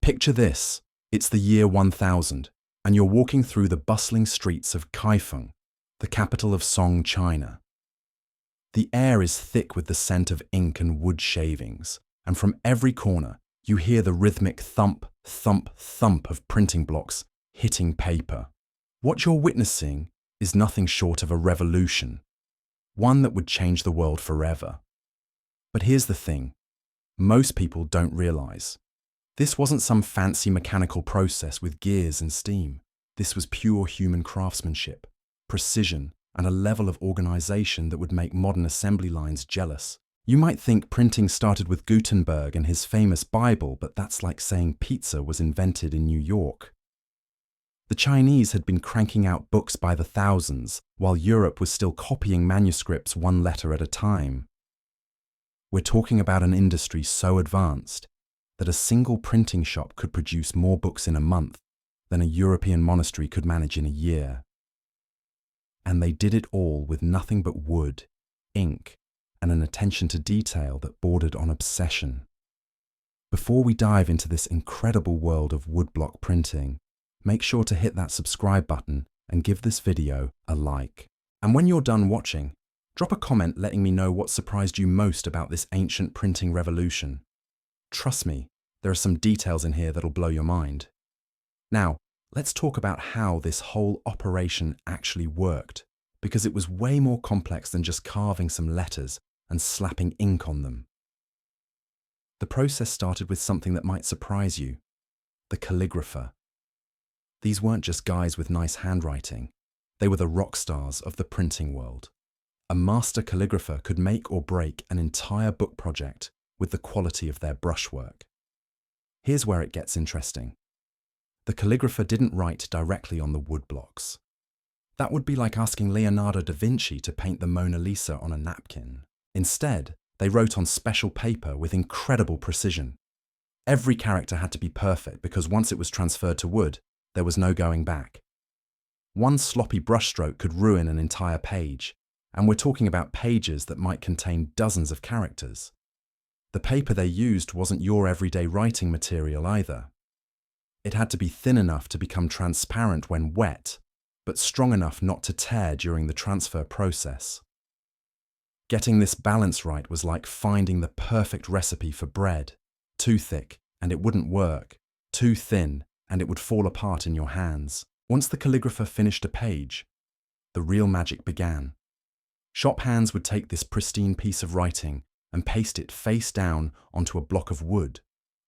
Picture this. It's the year 1000, and you're walking through the bustling streets of Kaifeng, the capital of Song, China. The air is thick with the scent of ink and wood shavings, and from every corner you hear the rhythmic thump, thump, thump of printing blocks hitting paper. What you're witnessing is nothing short of a revolution, one that would change the world forever. But here's the thing. Most people don't realize. This wasn't some fancy mechanical process with gears and steam. This was pure human craftsmanship, precision, and a level of organization that would make modern assembly lines jealous. You might think printing started with Gutenberg and his famous Bible, but that's like saying pizza was invented in New York. The Chinese had been cranking out books by the thousands, while Europe was still copying manuscripts one letter at a time. We're talking about an industry so advanced that a single printing shop could produce more books in a month than a European monastery could manage in a year. And they did it all with nothing but wood, ink, and an attention to detail that bordered on obsession. Before we dive into this incredible world of woodblock printing, make sure to hit that subscribe button and give this video a like. And when you're done watching, drop a comment letting me know what surprised you most about this ancient printing revolution. Trust me, there are some details in here that'll blow your mind. Now, let's talk about how this whole operation actually worked, because it was way more complex than just carving some letters and slapping ink on them. The process started with something that might surprise you: the calligrapher. These weren't just guys with nice handwriting, they were the rock stars of the printing world. A master calligrapher could make or break an entire book project with the quality of their brushwork. Here's where it gets interesting. The calligrapher didn't write directly on the woodblocks. That would be like asking Leonardo da Vinci to paint the Mona Lisa on a napkin. Instead, they wrote on special paper with incredible precision. Every character had to be perfect because once it was transferred to wood, there was no going back. One sloppy brushstroke could ruin an entire page, and we're talking about pages that might contain dozens of characters. The paper they used wasn't your everyday writing material either. It had to be thin enough to become transparent when wet, but strong enough not to tear during the transfer process. Getting this balance right was like finding the perfect recipe for bread. Too thick, and it wouldn't work. Too thin, and it would fall apart in your hands. Once the calligrapher finished a page, the real magic began. Shop hands would take this pristine piece of writing and paste it face down onto a block of wood,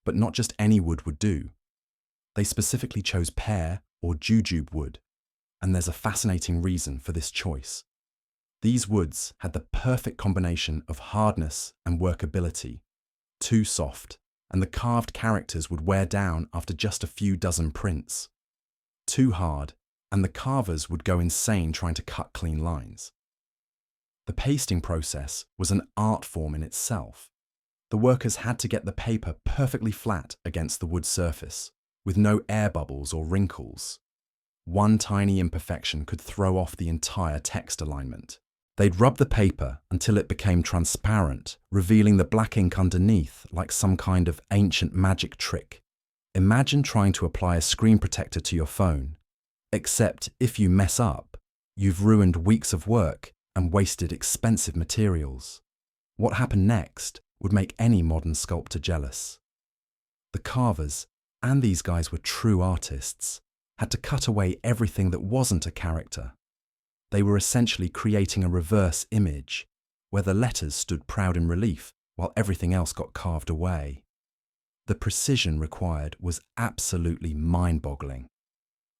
but not just any wood would do. They specifically chose pear or jujube wood, and there's a fascinating reason for this choice. These woods had the perfect combination of hardness and workability. Too soft, and the carved characters would wear down after just a few dozen prints. Too hard, and the carvers would go insane trying to cut clean lines. The pasting process was an art form in itself. The workers had to get the paper perfectly flat against the wood surface, with no air bubbles or wrinkles. One tiny imperfection could throw off the entire text alignment. They'd rub the paper until it became transparent, revealing the black ink underneath like some kind of ancient magic trick. Imagine trying to apply a screen protector to your phone, except if you mess up, you've ruined weeks of work and wasted expensive materials. What happened next would make any modern sculptor jealous. The carvers, and these guys were true artists, had to cut away everything that wasn't a character. They were essentially creating a reverse image, where the letters stood proud in relief while everything else got carved away. The precision required was absolutely mind-boggling.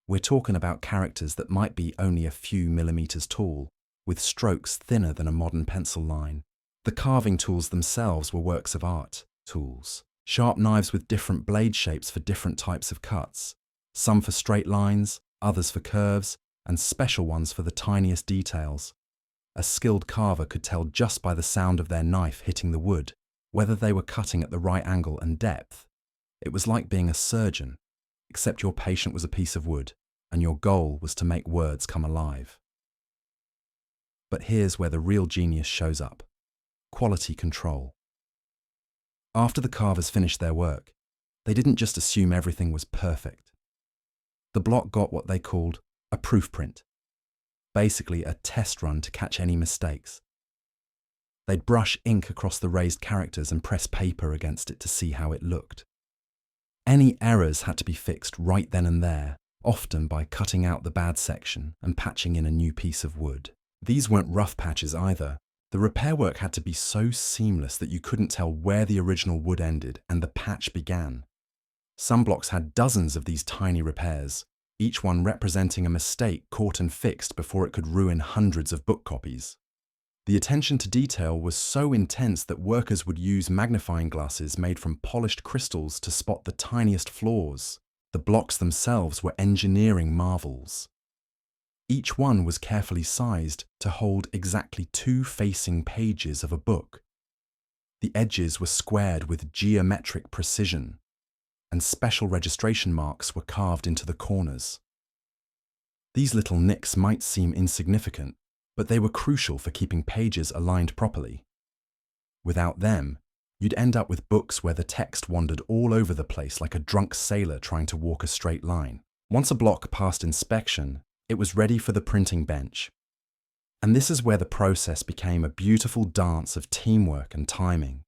We're talking about characters that might be only a few millimeters tall, with strokes thinner than a modern pencil line. The carving tools themselves were works of art tools. Sharp knives with different blade shapes for different types of cuts, some for straight lines, others for curves, and special ones for the tiniest details. A skilled carver could tell just by the sound of their knife hitting the wood whether they were cutting at the right angle and depth. It was like being a surgeon, except your patient was a piece of wood, and your goal was to make words come alive. But here's where the real genius shows up: quality control. After the carvers finished their work, They didn't just assume everything was perfect. The block got what they called a proof print, basically a test run to catch any mistakes. They'd brush ink across the raised characters and press paper against it to see how it looked. Any errors had to be fixed right then and there, often by cutting out the bad section and patching in a new piece of wood. These weren't rough patches either. The repair work had to be so seamless that you couldn't tell where the original wood ended and the patch began. Some blocks had dozens of these tiny repairs, each one representing a mistake caught and fixed before it could ruin hundreds of book copies. The attention to detail was so intense that workers would use magnifying glasses made from polished crystals to spot the tiniest flaws. The blocks themselves were engineering marvels. Each one was carefully sized to hold exactly 2 facing pages of a book. The edges were squared with geometric precision, and special registration marks were carved into the corners. These little nicks might seem insignificant, but they were crucial for keeping pages aligned properly. Without them, you'd end up with books where the text wandered all over the place like a drunk sailor trying to walk a straight line. Once a block passed inspection, it was ready for the printing bench. And this is where the process became a beautiful dance of teamwork and timing.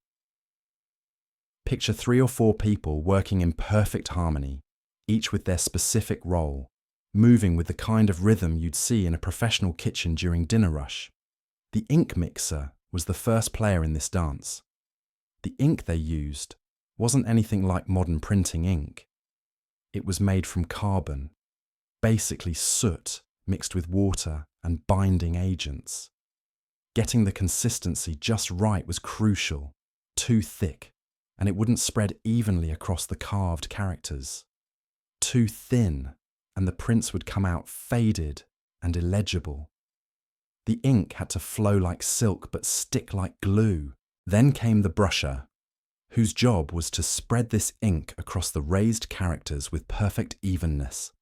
Picture 3 or 4 people working in perfect harmony, each with their specific role, moving with the kind of rhythm you'd see in a professional kitchen during dinner rush. The ink mixer was the first player in this dance. The ink they used wasn't anything like modern printing ink. It was made from carbon, basically soot mixed with water and binding agents. Getting the consistency just right was crucial, too thick, and it wouldn't spread evenly across the carved characters. Too thin, and the prints would come out faded and illegible. The ink had to flow like silk but stick like glue. Then came the brusher, whose job was to spread this ink across the raised characters with perfect evenness.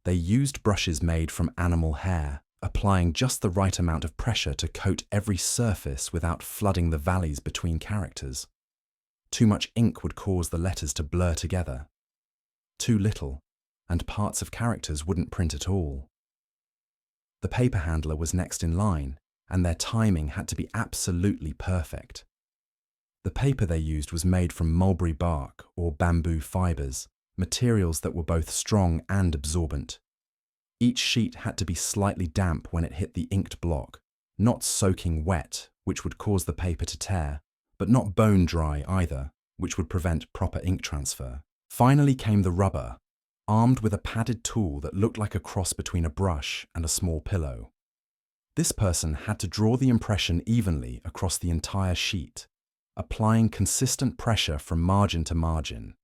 They used brushes made from animal hair, applying just the right amount of pressure to coat every surface without flooding the valleys between characters. Too much ink would cause the letters to blur together. Too little, and parts of characters wouldn't print at all. The paper handler was next in line, and their timing had to be absolutely perfect. The paper they used was made from mulberry bark or bamboo fibers, materials that were both strong and absorbent. Each sheet had to be slightly damp when it hit the inked block, not soaking wet, which would cause the paper to tear, but not bone dry either, which would prevent proper ink transfer. Finally came the rubber, armed with a padded tool that looked like a cross between a brush and a small pillow. This person had to draw the impression evenly across the entire sheet, applying consistent pressure from margin to margin.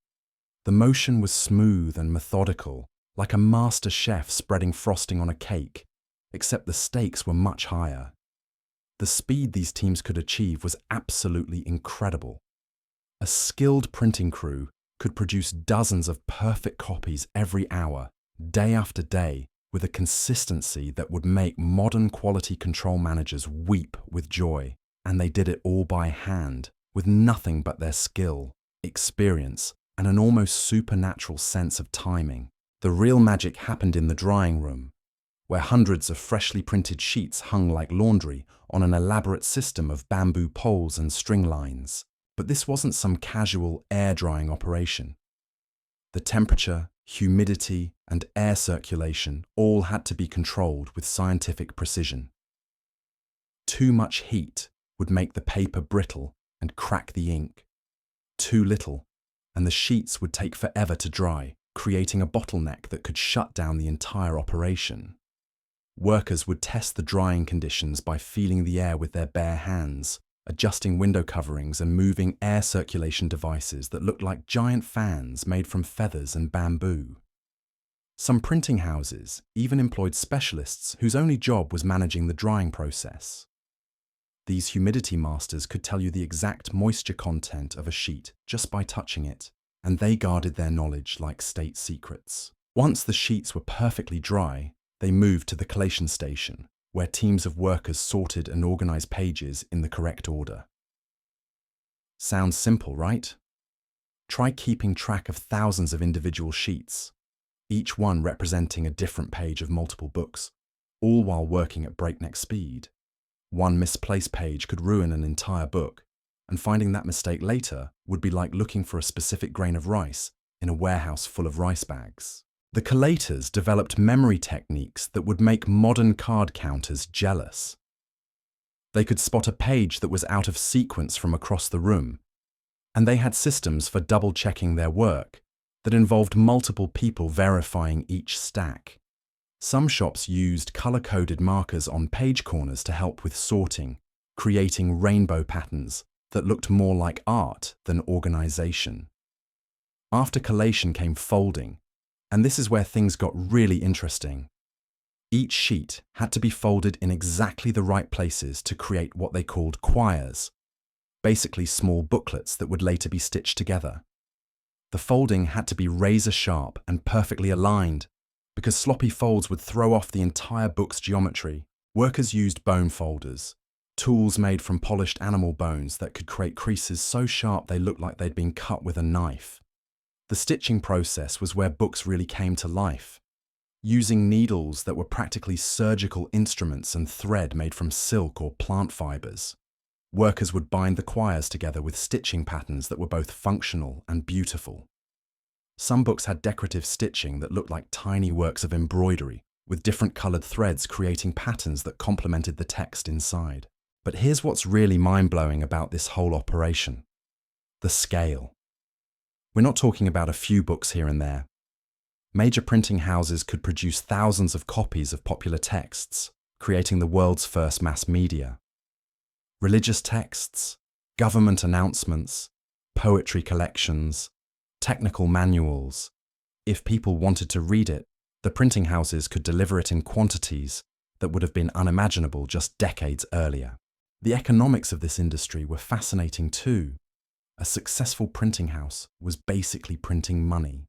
The motion was smooth and methodical, like a master chef spreading frosting on a cake, except the stakes were much higher. The speed these teams could achieve was absolutely incredible. A skilled printing crew could produce dozens of perfect copies every hour, day after day, with a consistency that would make modern quality control managers weep with joy. And they did it all by hand, with nothing but their skill, experience, and an almost supernatural sense of timing. The real magic happened in the drying room, where hundreds of freshly printed sheets hung like laundry on an elaborate system of bamboo poles and string lines. But this wasn't some casual air drying operation. The temperature, humidity, and air circulation all had to be controlled with scientific precision. Too much heat would make the paper brittle and crack the ink. Too little, and the sheets would take forever to dry, creating a bottleneck that could shut down the entire operation. Workers would test the drying conditions by feeling the air with their bare hands, adjusting window coverings and moving air circulation devices that looked like giant fans made from feathers and bamboo. Some printing houses even employed specialists whose only job was managing the drying process. These humidity masters could tell you the exact moisture content of a sheet just by touching it, and they guarded their knowledge like state secrets. Once the sheets were perfectly dry, they moved to the collation station, where teams of workers sorted and organized pages in the correct order. Sounds simple, right? Try keeping track of thousands of individual sheets, each one representing a different page of multiple books, all while working at breakneck speed. One misplaced page could ruin an entire book, and finding that mistake later would be like looking for a specific grain of rice in a warehouse full of rice bags. The collators developed memory techniques that would make modern card counters jealous. They could spot a page that was out of sequence from across the room, and they had systems for double-checking their work that involved multiple people verifying each stack. Some shops used color-coded markers on page corners to help with sorting, creating rainbow patterns that looked more like art than organization. After collation came folding, and this is where things got really interesting. Each sheet had to be folded in exactly the right places to create what they called quires, basically small booklets that would later be stitched together. The folding had to be razor sharp and perfectly aligned, because sloppy folds would throw off the entire book's geometry. Workers used bone folders, tools made from polished animal bones that could create creases so sharp they looked like they'd been cut with a knife. The stitching process was where books really came to life. Using needles that were practically surgical instruments and thread made from silk or plant fibers, workers would bind the quires together with stitching patterns that were both functional and beautiful. Some books had decorative stitching that looked like tiny works of embroidery, with different colored threads creating patterns that complemented the text inside. But here's what's really mind-blowing about this whole operation: the scale. We're not talking about a few books here and there. Major printing houses could produce thousands of copies of popular texts, creating the world's first mass media. Religious texts, government announcements, poetry collections, technical manuals. If people wanted to read it, the printing houses could deliver it in quantities that would have been unimaginable just decades earlier. The economics of this industry were fascinating too. A successful printing house was basically printing money,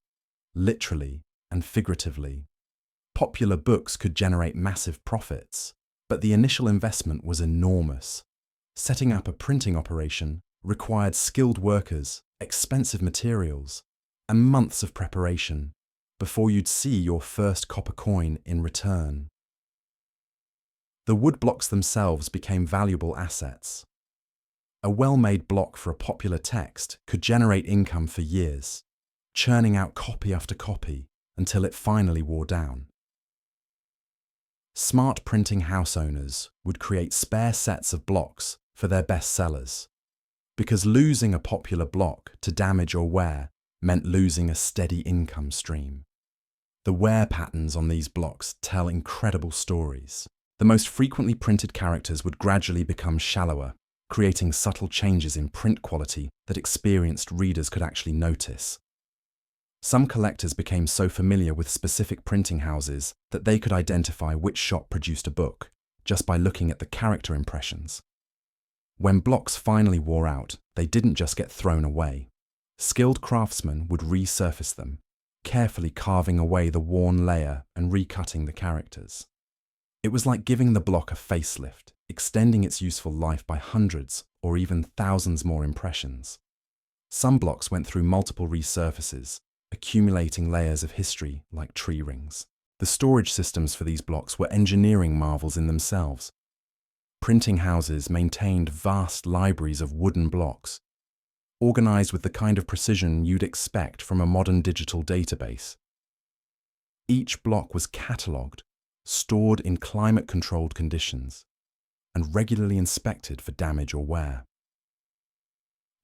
literally and figuratively. Popular books could generate massive profits, but the initial investment was enormous. Setting up a printing operation required skilled workers, expensive materials, and months of preparation before you'd see your first copper coin in return. The wood blocks themselves became valuable assets. A well-made block for a popular text could generate income for years, churning out copy after copy until it finally wore down. Smart printing house owners would create spare sets of blocks for their best sellers, because losing a popular block to damage or wear meant losing a steady income stream. The wear patterns on these blocks tell incredible stories. The most frequently printed characters would gradually become shallower, creating subtle changes in print quality that experienced readers could actually notice. Some collectors became so familiar with specific printing houses that they could identify which shop produced a book just by looking at the character impressions. When blocks finally wore out, they didn't just get thrown away. Skilled craftsmen would resurface them, carefully carving away the worn layer and recutting the characters. It was like giving the block a facelift, extending its useful life by hundreds or even thousands more impressions. Some blocks went through multiple resurfaces, accumulating layers of history like tree rings. The storage systems for these blocks were engineering marvels in themselves. Printing houses maintained vast libraries of wooden blocks, organized with the kind of precision you'd expect from a modern digital database. Each block was catalogued, stored in climate-controlled conditions, and regularly inspected for damage or wear.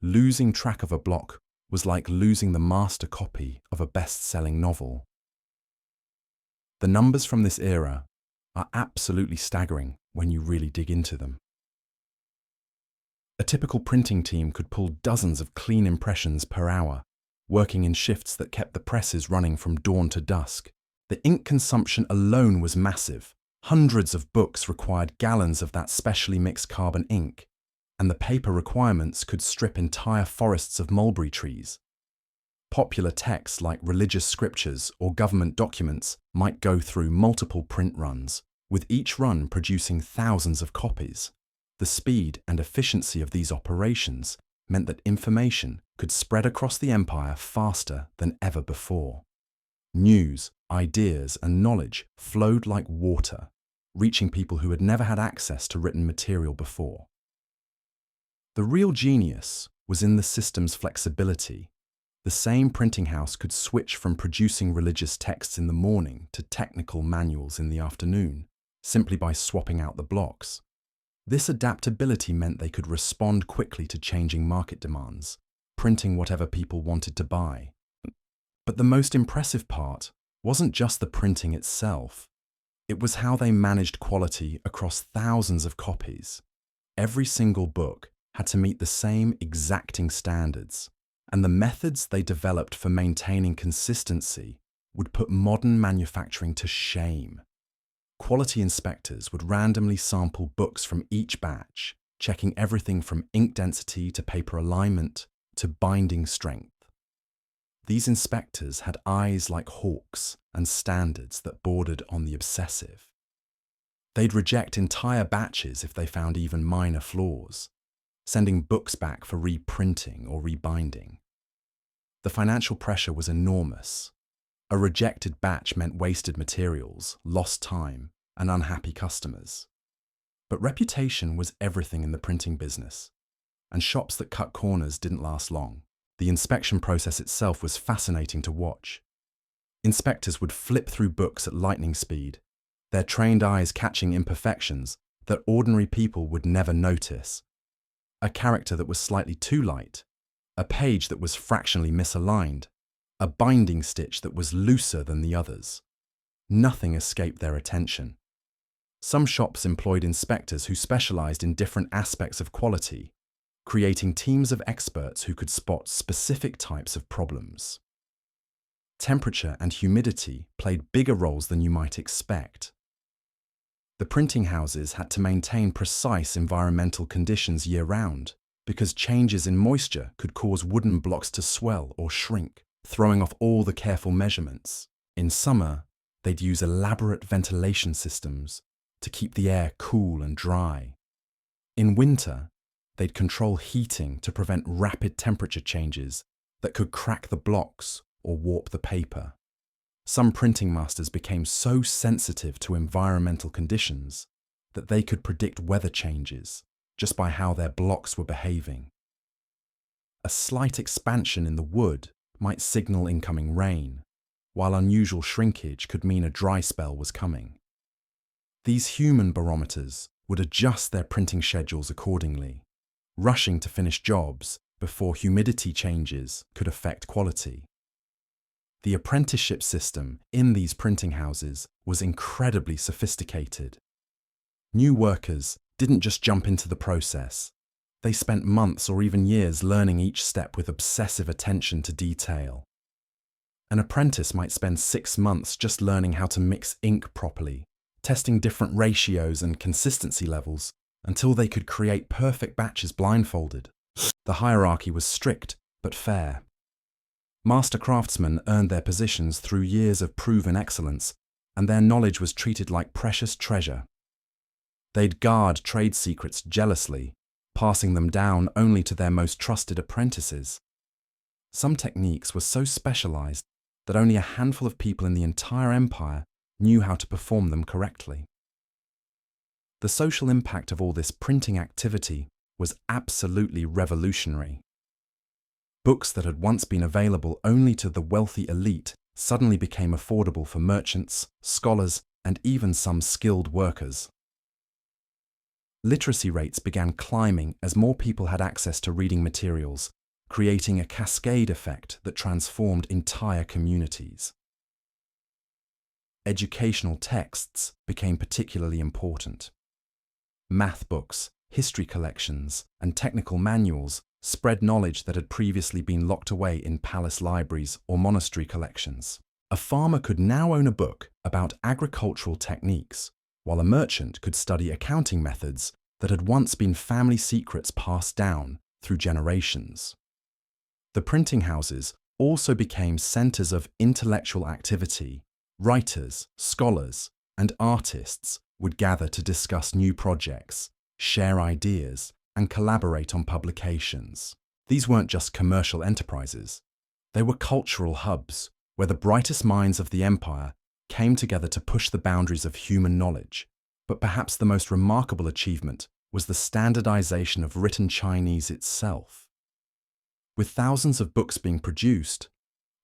Losing track of a block was like losing the master copy of a best-selling novel. The numbers from this era are absolutely staggering when you really dig into them. A typical printing team could pull dozens of clean impressions per hour, working in shifts that kept the presses running from dawn to dusk. The ink consumption alone was massive. Hundreds of books required gallons of that specially mixed carbon ink, and the paper requirements could strip entire forests of mulberry trees. Popular texts like religious scriptures or government documents might go through multiple print runs, with each run producing thousands of copies. The speed and efficiency of these operations meant that information could spread across the empire faster than ever before. News, ideas, and knowledge flowed like water, reaching people who had never had access to written material before. The real genius was in the system's flexibility. The same printing house could switch from producing religious texts in the morning to technical manuals in the afternoon, simply by swapping out the blocks. This adaptability meant they could respond quickly to changing market demands, printing whatever people wanted to buy. But the most impressive part wasn't just the printing itself. It was how they managed quality across thousands of copies. Every single book had to meet the same exacting standards, and the methods they developed for maintaining consistency would put modern manufacturing to shame. Quality inspectors would randomly sample books from each batch, checking everything from ink density to paper alignment to binding strength. These inspectors had eyes like hawks and standards that bordered on the obsessive. They'd reject entire batches if they found even minor flaws, sending books back for reprinting or rebinding. The financial pressure was enormous. A rejected batch meant wasted materials, lost time, and unhappy customers. But reputation was everything in the printing business, and shops that cut corners didn't last long. The inspection process itself was fascinating to watch. Inspectors would flip through books at lightning speed, their trained eyes catching imperfections that ordinary people would never notice. A character that was slightly too light, a page that was fractionally misaligned, a binding stitch that was looser than the others. Nothing escaped their attention. Some shops employed inspectors who specialized in different aspects of quality, creating teams of experts who could spot specific types of problems. Temperature and humidity played bigger roles than you might expect. The printing houses had to maintain precise environmental conditions year-round because changes in moisture could cause wooden blocks to swell or shrink, throwing off all the careful measurements. In summer, they'd use elaborate ventilation systems to keep the air cool and dry. In winter, they'd control heating to prevent rapid temperature changes that could crack the blocks or warp the paper. Some printing masters became so sensitive to environmental conditions that they could predict weather changes just by how their blocks were behaving. A slight expansion in the wood might signal incoming rain, while unusual shrinkage could mean a dry spell was coming. These human barometers would adjust their printing schedules accordingly, rushing to finish jobs before humidity changes could affect quality. The apprenticeship system in these printing houses was incredibly sophisticated. New workers didn't just jump into the process. They spent months or even years learning each step with obsessive attention to detail. An apprentice might spend 6 months just learning how to mix ink properly, testing different ratios and consistency levels until they could create perfect batches blindfolded. The hierarchy was strict but fair. Master craftsmen earned their positions through years of proven excellence, and their knowledge was treated like precious treasure. They'd guard trade secrets jealously, passing them down only to their most trusted apprentices. Some techniques were so specialized that only a handful of people in the entire empire knew how to perform them correctly. The social impact of all this printing activity was absolutely revolutionary. Books that had once been available only to the wealthy elite suddenly became affordable for merchants, scholars, and even some skilled workers. Literacy rates began climbing as more people had access to reading materials, creating a cascade effect that transformed entire communities. Educational texts became particularly important. Math books, history collections, and technical manuals spread knowledge that had previously been locked away in palace libraries or monastery collections. A farmer could now own a book about agricultural techniques, while a merchant could study accounting methods that had once been family secrets passed down through generations. The printing houses also became centers of intellectual activity. Writers, scholars, and artists would gather to discuss new projects, share ideas, and collaborate on publications. These weren't just commercial enterprises. They were cultural hubs where the brightest minds of the empire came together to push the boundaries of human knowledge. But perhaps the most remarkable achievement was the standardization of written Chinese itself. With thousands of books being produced,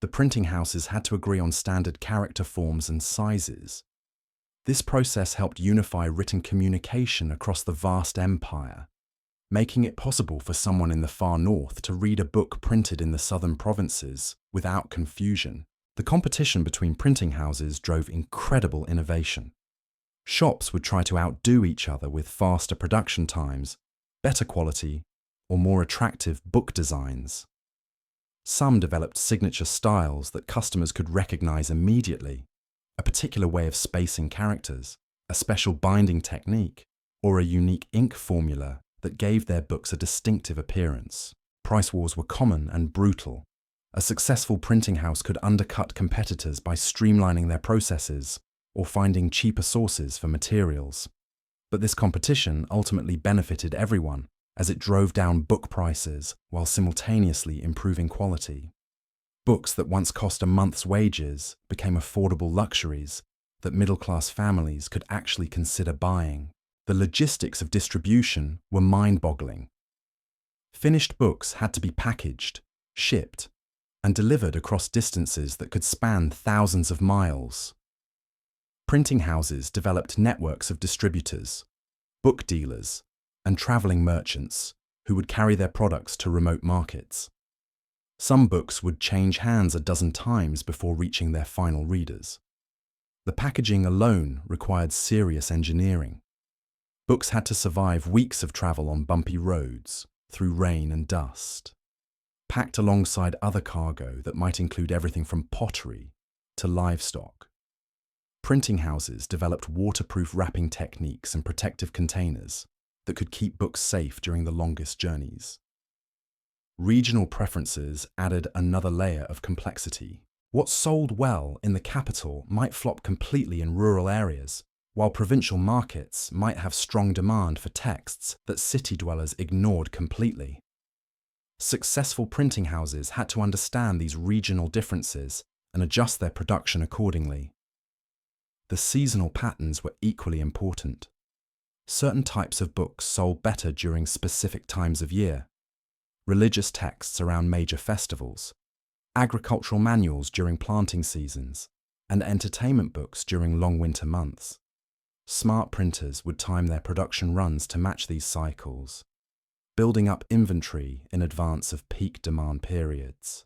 the printing houses had to agree on standard character forms and sizes. This process helped unify written communication across the vast empire, making it possible for someone in the far north to read a book printed in the southern provinces without confusion. The competition between printing houses drove incredible innovation. Shops would try to outdo each other with faster production times, better quality, or more attractive book designs. Some developed signature styles that customers could recognize immediately, a particular way of spacing characters, a special binding technique, or a unique ink formula that gave their books a distinctive appearance. Price wars were common and brutal. A successful printing house could undercut competitors by streamlining their processes or finding cheaper sources for materials. But this competition ultimately benefited everyone, as it drove down book prices while simultaneously improving quality. Books that once cost a month's wages became affordable luxuries that middle-class families could actually consider buying. The logistics of distribution were mind-boggling. Finished books had to be packaged, shipped, and delivered across distances that could span thousands of miles. Printing houses developed networks of distributors, book dealers, and traveling merchants who would carry their products to remote markets. Some books would change hands a dozen times before reaching their final readers. The packaging alone required serious engineering. Books had to survive weeks of travel on bumpy roads, through rain and dust, packed alongside other cargo that might include everything from pottery to livestock. Printing houses developed waterproof wrapping techniques and protective containers that could keep books safe during the longest journeys. Regional preferences added another layer of complexity. What sold well in the capital might flop completely in rural areas, while provincial markets might have strong demand for texts that city dwellers ignored completely. Successful printing houses had to understand these regional differences and adjust their production accordingly. The seasonal patterns were equally important. Certain types of books sold better during specific times of year: religious texts around major festivals, agricultural manuals during planting seasons, and entertainment books during long winter months. Smart printers would time their production runs to match these cycles, building up inventory in advance of peak demand periods.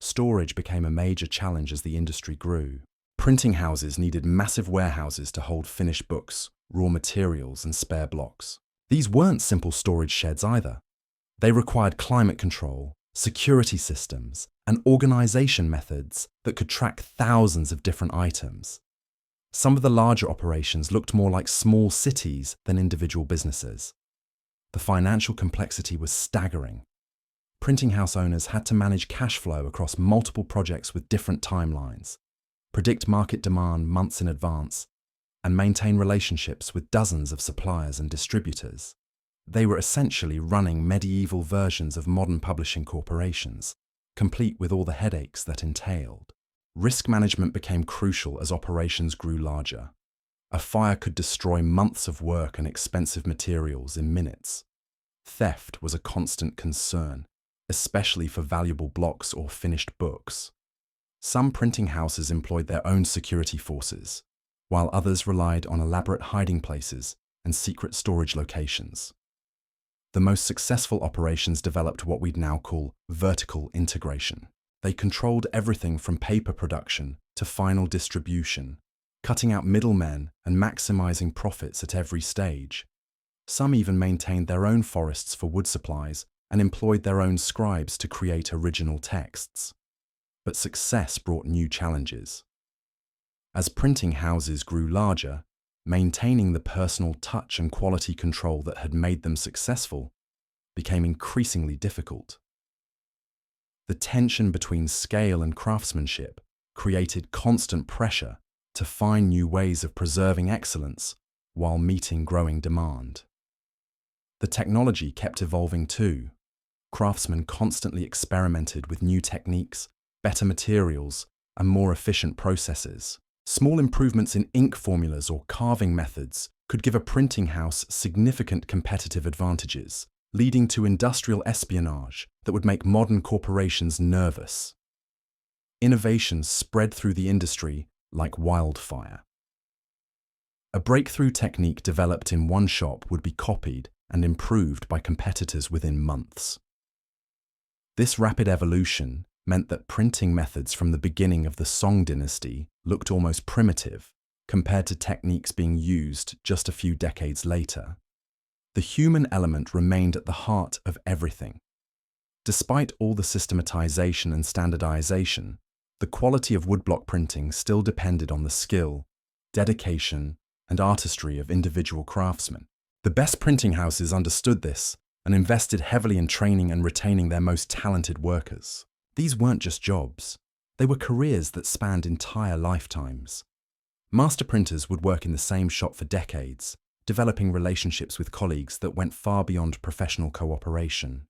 Storage became a major challenge as the industry grew. Printing houses needed massive warehouses to hold finished books, raw materials, and spare blocks. These weren't simple storage sheds either. They required climate control, security systems, and organization methods that could track thousands of different items. Some of the larger operations looked more like small cities than individual businesses. The financial complexity was staggering. Printing house owners had to manage cash flow across multiple projects with different timelines, predict market demand months in advance, and maintain relationships with dozens of suppliers and distributors. They were essentially running medieval versions of modern publishing corporations, complete with all the headaches that entailed. Risk management became crucial as operations grew larger. A fire could destroy months of work and expensive materials in minutes. Theft was a constant concern, especially for valuable blocks or finished books. Some printing houses employed their own security forces, while others relied on elaborate hiding places and secret storage locations. The most successful operations developed what we'd now call vertical integration. They controlled everything from paper production to final distribution, cutting out middlemen and maximizing profits at every stage. Some even maintained their own forests for wood supplies and employed their own scribes to create original texts. But success brought new challenges. As printing houses grew larger, maintaining the personal touch and quality control that had made them successful became increasingly difficult. The tension between scale and craftsmanship created constant pressure to find new ways of preserving excellence while meeting growing demand. The technology kept evolving too. Craftsmen constantly experimented with new techniques, better materials, and more efficient processes. Small improvements in ink formulas or carving methods could give a printing house significant competitive advantages, leading to industrial espionage that would make modern corporations nervous. Innovations spread through the industry like wildfire. A breakthrough technique developed in one shop would be copied and improved by competitors within months. This rapid evolution meant that printing methods from the beginning of the Song Dynasty looked almost primitive compared to techniques being used just a few decades later. The human element remained at the heart of everything. Despite all the systematization and standardization, the quality of woodblock printing still depended on the skill, dedication, and artistry of individual craftsmen. The best printing houses understood this and invested heavily in training and retaining their most talented workers. These weren't just jobs, they were careers that spanned entire lifetimes. Master printers would work in the same shop for decades, developing relationships with colleagues that went far beyond professional cooperation.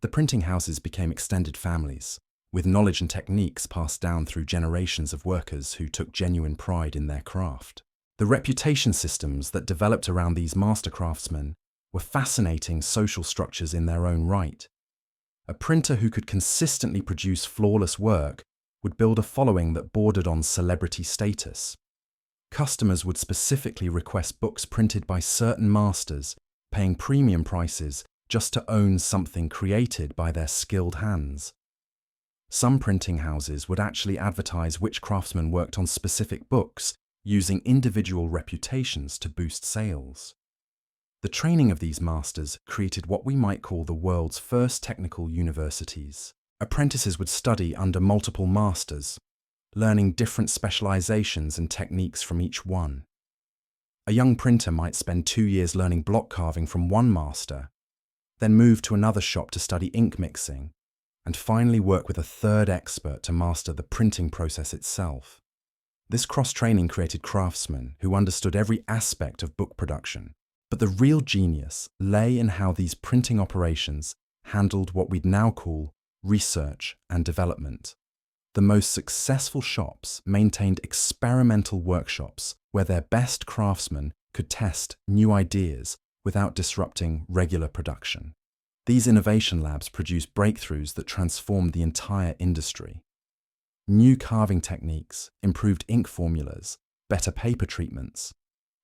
The printing houses became extended families, with knowledge and techniques passed down through generations of workers who took genuine pride in their craft. The reputation systems that developed around these master craftsmen were fascinating social structures in their own right. A printer who could consistently produce flawless work would build a following that bordered on celebrity status. Customers would specifically request books printed by certain masters, paying premium prices just to own something created by their skilled hands. Some printing houses would actually advertise which craftsmen worked on specific books, using individual reputations to boost sales. The training of these masters created what we might call the world's first technical universities. Apprentices would study under multiple masters, learning different specializations and techniques from each one. A young printer might spend 2 years learning block carving from one master, then move to another shop to study ink mixing, and finally work with a third expert to master the printing process itself. This cross-training created craftsmen who understood every aspect of book production. But the real genius lay in how these printing operations handled what we'd now call research and development. The most successful shops maintained experimental workshops where their best craftsmen could test new ideas without disrupting regular production. These innovation labs produced breakthroughs that transformed the entire industry. New carving techniques, improved ink formulas, better paper treatments.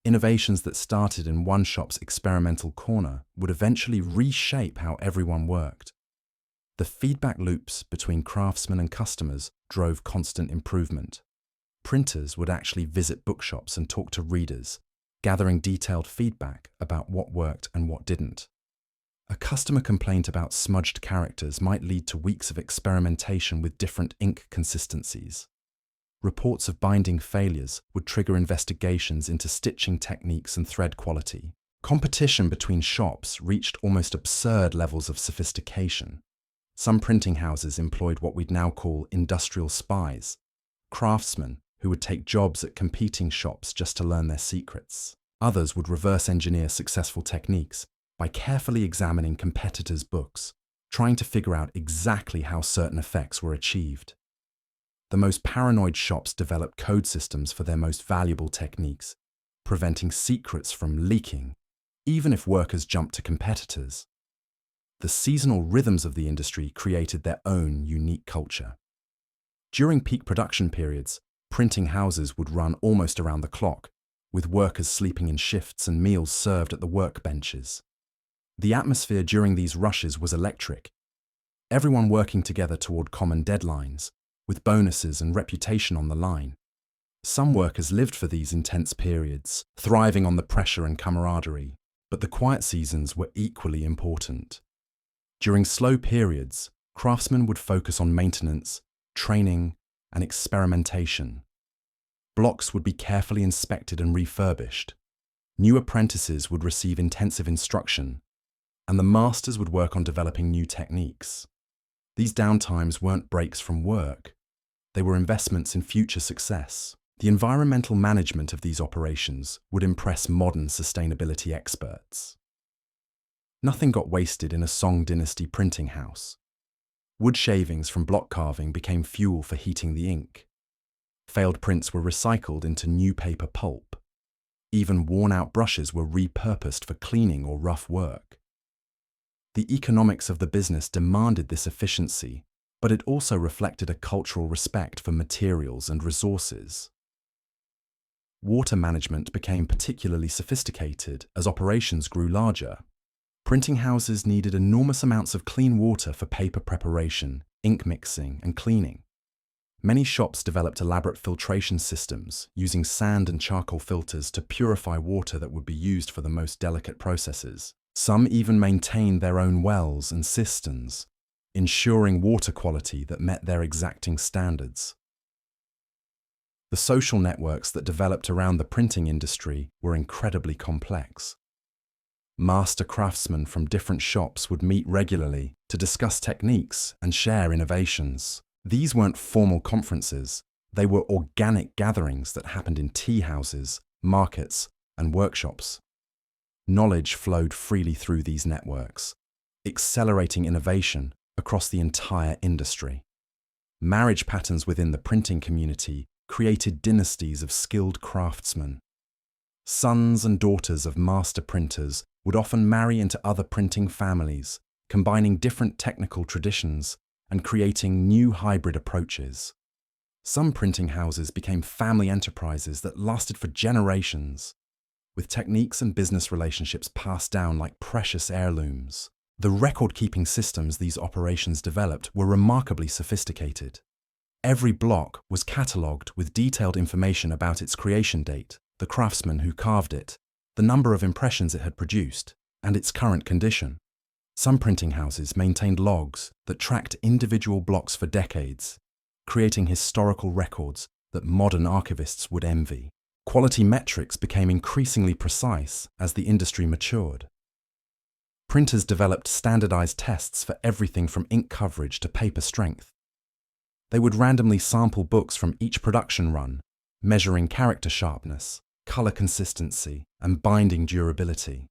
Innovations that started in one shop's experimental corner would eventually reshape how everyone worked. The feedback loops between craftsmen and customers drove constant improvement. Printers would actually visit bookshops and talk to readers, gathering detailed feedback about what worked and what didn't. A customer complaint about smudged characters might lead to weeks of experimentation with different ink consistencies. Reports of binding failures would trigger investigations into stitching techniques and thread quality. Competition between shops reached almost absurd levels of sophistication. Some printing houses employed what we'd now call industrial spies, craftsmen who would take jobs at competing shops just to learn their secrets. Others would reverse engineer successful techniques by carefully examining competitors' books, trying to figure out exactly how certain effects were achieved. The most paranoid shops developed code systems for their most valuable techniques, preventing secrets from leaking, even if workers jumped to competitors. The seasonal rhythms of the industry created their own unique culture. During peak production periods, printing houses would run almost around the clock, with workers sleeping in shifts and meals served at the workbenches. The atmosphere during these rushes was electric, everyone working together toward common deadlines, with bonuses and reputation on the line. Some workers lived for these intense periods, thriving on the pressure and camaraderie, but the quiet seasons were equally important. During slow periods, craftsmen would focus on maintenance, training, and experimentation. Blocks would be carefully inspected and refurbished. New apprentices would receive intensive instruction, and the masters would work on developing new techniques. These downtimes weren't breaks from work. They were investments in future success. The environmental management of these operations would impress modern sustainability experts. Nothing got wasted in a Song Dynasty printing house. Wood shavings from block carving became fuel for heating the ink. Failed prints were recycled into new paper pulp. Even worn-out brushes were repurposed for cleaning or rough work. The economics of the business demanded this efficiency, but it also reflected a cultural respect for materials and resources. Water management became particularly sophisticated as operations grew larger. Printing houses needed enormous amounts of clean water for paper preparation, ink mixing, and cleaning. Many shops developed elaborate filtration systems, using sand and charcoal filters to purify water that would be used for the most delicate processes. Some even maintained their own wells and cisterns, ensuring water quality that met their exacting standards. The social networks that developed around the printing industry were incredibly complex. Master craftsmen from different shops would meet regularly to discuss techniques and share innovations. These weren't formal conferences, they were organic gatherings that happened in tea houses, markets, and workshops. Knowledge flowed freely through these networks, accelerating innovation across the entire industry. Marriage patterns within the printing community created dynasties of skilled craftsmen. Sons and daughters of master printers would often marry into other printing families, combining different technical traditions and creating new hybrid approaches. Some printing houses became family enterprises that lasted for generations, with techniques and business relationships passed down like precious heirlooms. The record-keeping systems these operations developed were remarkably sophisticated. Every block was catalogued with detailed information about its creation date, the craftsman who carved it, the number of impressions it had produced, and its current condition. Some printing houses maintained logs that tracked individual blocks for decades, creating historical records that modern archivists would envy. Quality metrics became increasingly precise as the industry matured. Printers developed standardized tests for everything from ink coverage to paper strength. They would randomly sample books from each production run, measuring character sharpness, color consistency, and binding durability.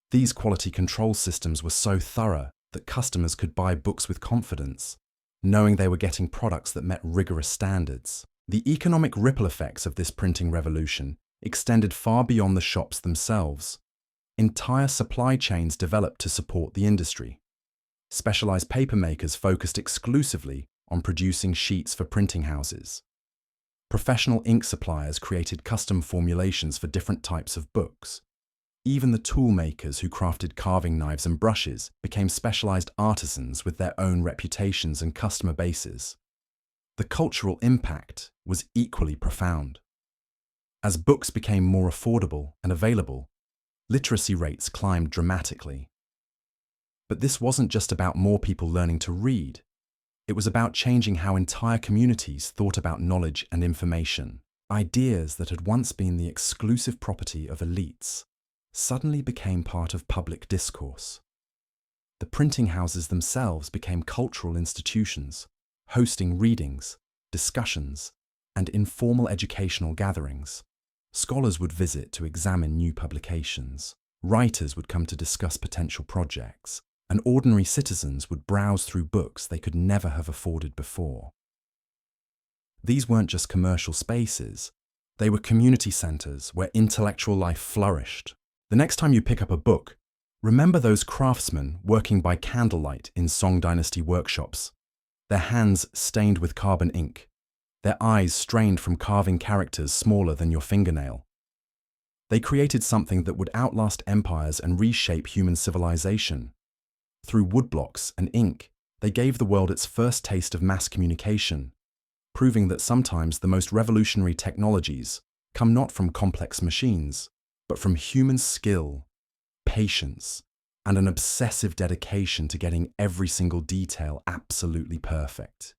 These quality control systems were so thorough that customers could buy books with confidence, knowing they were getting products that met rigorous standards. The economic ripple effects of this printing revolution extended far beyond the shops themselves. Entire supply chains developed to support the industry. Specialized paper makers focused exclusively on producing sheets for printing houses. Professional ink suppliers created custom formulations for different types of books. Even the tool makers who crafted carving knives and brushes became specialized artisans with their own reputations and customer bases. The cultural impact was equally profound. As books became more affordable and available, literacy rates climbed dramatically. But this wasn't just about more people learning to read. It was about changing how entire communities thought about knowledge and information. Ideas that had once been the exclusive property of elites suddenly became part of public discourse. The printing houses themselves became cultural institutions, hosting readings, discussions, and informal educational gatherings. Scholars would visit to examine new publications, writers would come to discuss potential projects, and ordinary citizens would browse through books they could never have afforded before. These weren't just commercial spaces, they were community centers where intellectual life flourished. The next time you pick up a book, remember those craftsmen working by candlelight in Song Dynasty workshops, their hands stained with carbon ink, their eyes strained from carving characters smaller than your fingernail. They created something that would outlast empires and reshape human civilization. Through woodblocks and ink, they gave the world its first taste of mass communication, proving that sometimes the most revolutionary technologies come not from complex machines, but from human skill, patience, and an obsessive dedication to getting every single detail absolutely perfect.